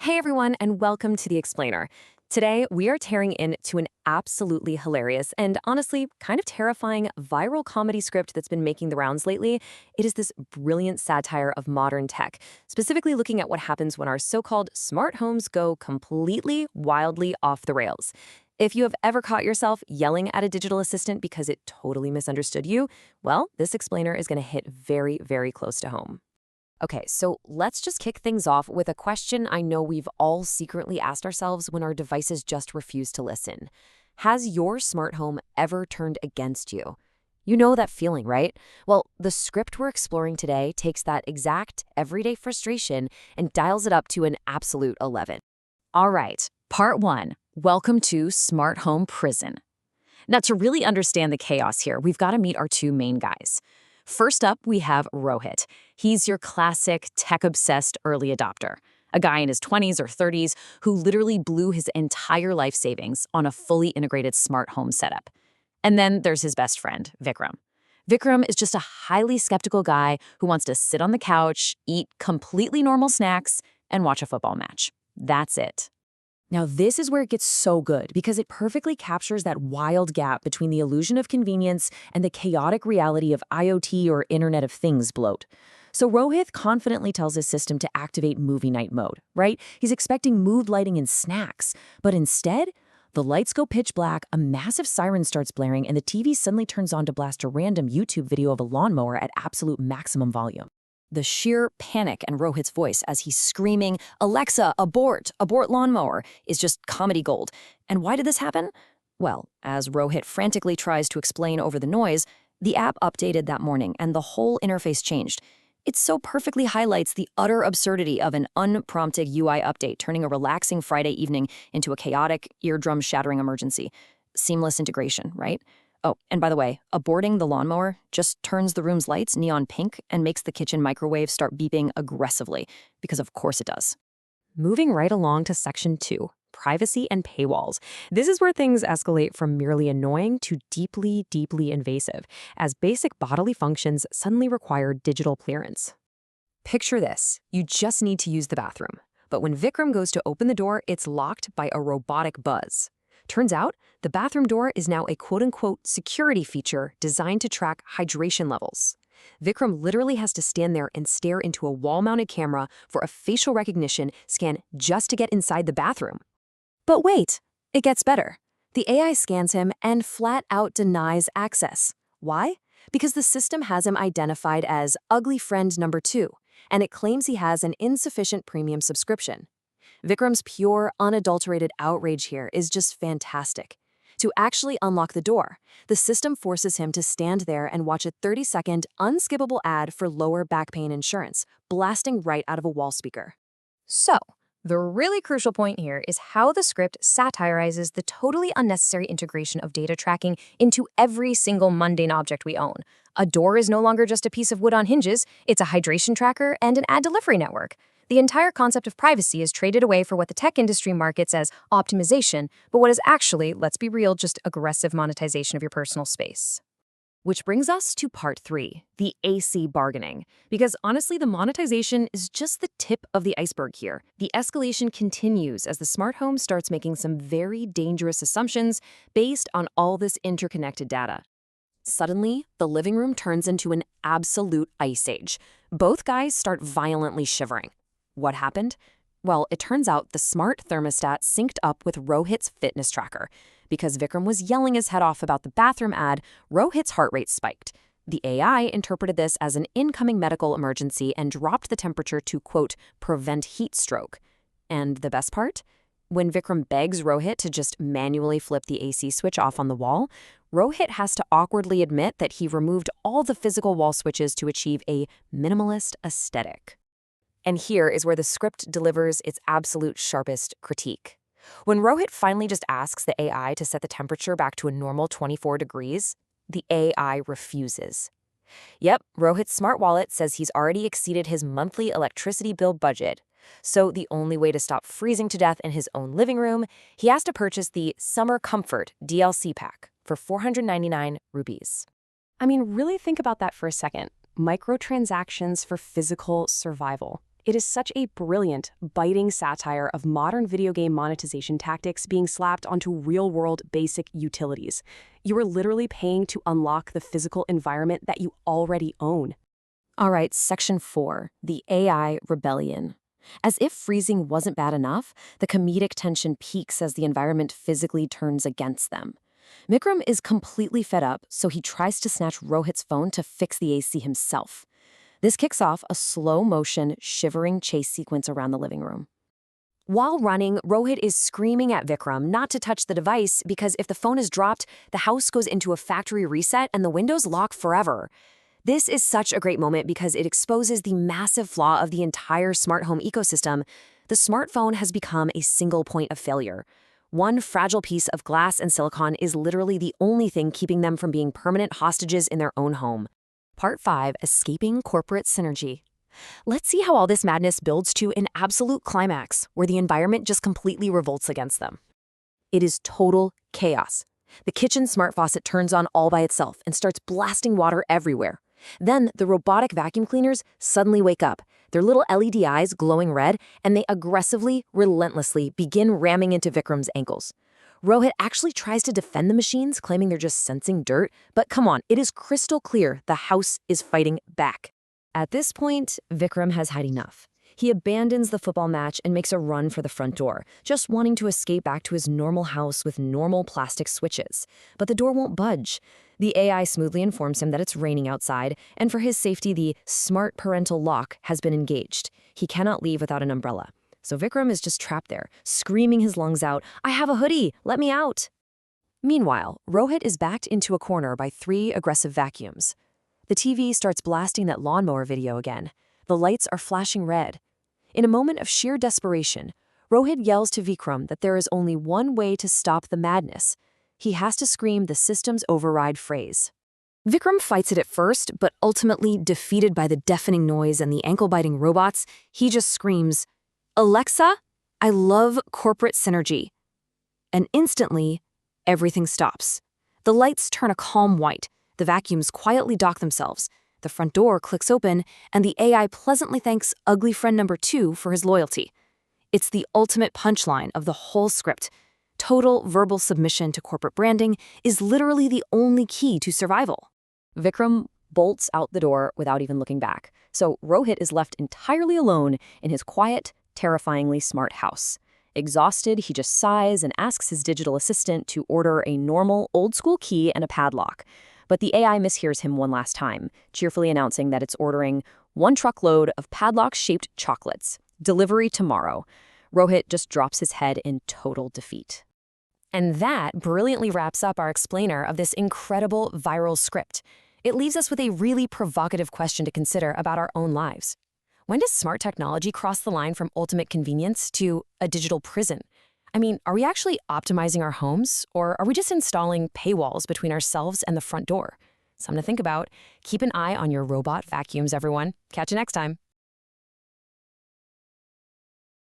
Hey everyone, and welcome to The Explainer. Today, we are tearing into an absolutely hilarious and honestly kind of terrifying viral comedy script that's been making the rounds lately. It is this brilliant satire of modern tech, specifically looking at what happens when our so-called smart homes go completely, wildly off the rails. If you have ever caught yourself yelling at a digital assistant because it totally misunderstood you, well, this explainer is going to hit very, very close to home. Okay, so let's just kick things off with a question I know we've all secretly asked ourselves when our devices just refuse to listen. Has your smart home ever turned against you? You know that feeling, right? Well, the script we're exploring today takes that exact everyday frustration and dials it up to an absolute 11. All right, part one. Welcome to Smart Home Prison. Now, to really understand the chaos here, we've got to meet our two main guys. First up, we have Rohit. He's your classic tech-obsessed early adopter, a guy in his 20s or 30s who literally blew his entire life savings on a fully integrated smart home setup. And then there's his best friend, Vikram. Vikram is just a highly skeptical guy who wants to sit on the couch, eat completely normal snacks, and watch a football match. That's it. Now, this is where it gets so good because it perfectly captures that wild gap between the illusion of convenience and the chaotic reality of IoT or Internet of Things bloat. So Rohit confidently tells his system to activate movie night mode, right? He's expecting mood lighting and snacks, but instead, the lights go pitch black, a massive siren starts blaring, and the TV suddenly turns on to blast a random YouTube video of a lawnmower at absolute maximum volume. The sheer panic in Rohit's voice as he's screaming, "Alexa, abort lawnmower," is just comedy gold. And why did this happen? Well, as Rohit frantically tries to explain over the noise, the app updated that morning and the whole interface changed. It so perfectly highlights the utter absurdity of an unprompted UI update, turning a relaxing Friday evening into a chaotic, eardrum-shattering emergency. Seamless integration, right? Oh, and by the way, aborting the lawnmower just turns the room's lights neon pink and makes the kitchen microwave start beeping aggressively, because of course it does. Moving right along to section 2, privacy and paywalls. This is where things escalate from merely annoying to deeply, deeply invasive, as basic bodily functions suddenly require digital clearance. Picture this. You just need to use the bathroom. But when Vikram goes to open the door, it's locked by a robotic buzz. Turns out, the bathroom door is now a quote-unquote security feature designed to track hydration levels. Vikram literally has to stand there and stare into a wall-mounted camera for a facial recognition scan just to get inside the bathroom. But wait, it gets better. The AI scans him and flat-out denies access. Why? Because the system has him identified as ugly friend number 2, and it claims he has an insufficient premium subscription. Vikram's pure, unadulterated outrage here is just fantastic. To actually unlock the door, the system forces him to stand there and watch a 30-second, unskippable ad for lower back pain insurance, blasting right out of a wall speaker. So, the really crucial point here is how the script satirizes the totally unnecessary integration of data tracking into every single mundane object we own. A door is no longer just a piece of wood on hinges, it's a hydration tracker and an ad delivery network. The entire concept of privacy is traded away for what the tech industry markets as optimization, but what is actually, let's be real, just aggressive monetization of your personal space. Which brings us to part 3, the AC bargaining. Because honestly, the monetization is just the tip of the iceberg here. The escalation continues as the smart home starts making some very dangerous assumptions based on all this interconnected data. Suddenly, the living room turns into an absolute ice age. Both guys start violently shivering. What happened? Well, it turns out the smart thermostat synced up with Rohit's fitness tracker. Because Vikram was yelling his head off about the bathroom ad, Rohit's heart rate spiked. The AI interpreted this as an incoming medical emergency and dropped the temperature to, quote, prevent heat stroke. And the best part? When Vikram begs Rohit to just manually flip the AC switch off on the wall, Rohit has to awkwardly admit that he removed all the physical wall switches to achieve a minimalist aesthetic. And here is where the script delivers its absolute sharpest critique. When Rohit finally just asks the AI to set the temperature back to a normal 24 degrees, the AI refuses. Yep, Rohit's smart wallet says he's already exceeded his monthly electricity bill budget. So the only way to stop freezing to death in his own living room, he has to purchase the Summer Comfort DLC pack for 499 rupees. I mean, really think about that for a second. Microtransactions for physical survival. It is such a brilliant, biting satire of modern video game monetization tactics being slapped onto real-world basic utilities. You are literally paying to unlock the physical environment that you already own. All right, Section 4, the AI Rebellion. As if freezing wasn't bad enough, the comedic tension peaks as the environment physically turns against them. Vikram is completely fed up, so he tries to snatch Rohit's phone to fix the AC himself. This kicks off a slow-motion, shivering chase sequence around the living room. While running, Rohit is screaming at Vikram not to touch the device because if the phone is dropped, the house goes into a factory reset and the windows lock forever. This is such a great moment because it exposes the massive flaw of the entire smart home ecosystem. The smartphone has become a single point of failure. One fragile piece of glass and silicon is literally the only thing keeping them from being permanent hostages in their own home. Part 5, Escaping Corporate Synergy. Let's see how all this madness builds to an absolute climax, where the environment just completely revolts against them. It is total chaos. The kitchen smart faucet turns on all by itself and starts blasting water everywhere. Then the robotic vacuum cleaners suddenly wake up, their little LED eyes glowing red, and they aggressively, relentlessly begin ramming into Vikram's ankles. Rohit actually tries to defend the machines, claiming they're just sensing dirt, but come on, it is crystal clear the house is fighting back. At this point, Vikram has had enough. He abandons the football match and makes a run for the front door, just wanting to escape back to his normal house with normal plastic switches. But the door won't budge. The AI smoothly informs him that it's raining outside, and for his safety, the smart parental lock has been engaged. He cannot leave without an umbrella. So Vikram is just trapped there, screaming his lungs out, "I have a hoodie! Let me out!" Meanwhile, Rohit is backed into a corner by 3 aggressive vacuums. The TV starts blasting that lawnmower video again. The lights are flashing red. In a moment of sheer desperation, Rohit yells to Vikram that there is only one way to stop the madness. He has to scream the system's override phrase. Vikram fights it at first, but ultimately, defeated by the deafening noise and the ankle-biting robots, he just screams, "Alexa, I love corporate synergy." And instantly, everything stops. The lights turn a calm white, the vacuums quietly dock themselves, the front door clicks open, and the AI pleasantly thanks ugly friend number 2 for his loyalty. It's the ultimate punchline of the whole script. Total verbal submission to corporate branding is literally the only key to survival. Vikram bolts out the door without even looking back, so Rohit is left entirely alone in his quiet, terrifyingly smart house. Exhausted, he just sighs and asks his digital assistant to order a normal, old-school key and a padlock. But the AI mishears him one last time, cheerfully announcing that it's ordering 1 truckload of padlock-shaped chocolates. Delivery tomorrow. Rohit just drops his head in total defeat. And that brilliantly wraps up our explainer of this incredible viral script. It leaves us with a really provocative question to consider about our own lives. When does smart technology cross the line from ultimate convenience to a digital prison? I mean, are we actually optimizing our homes, or are we just installing paywalls between ourselves and the front door? Something to think about. Keep an eye on your robot vacuums, everyone. Catch you next time.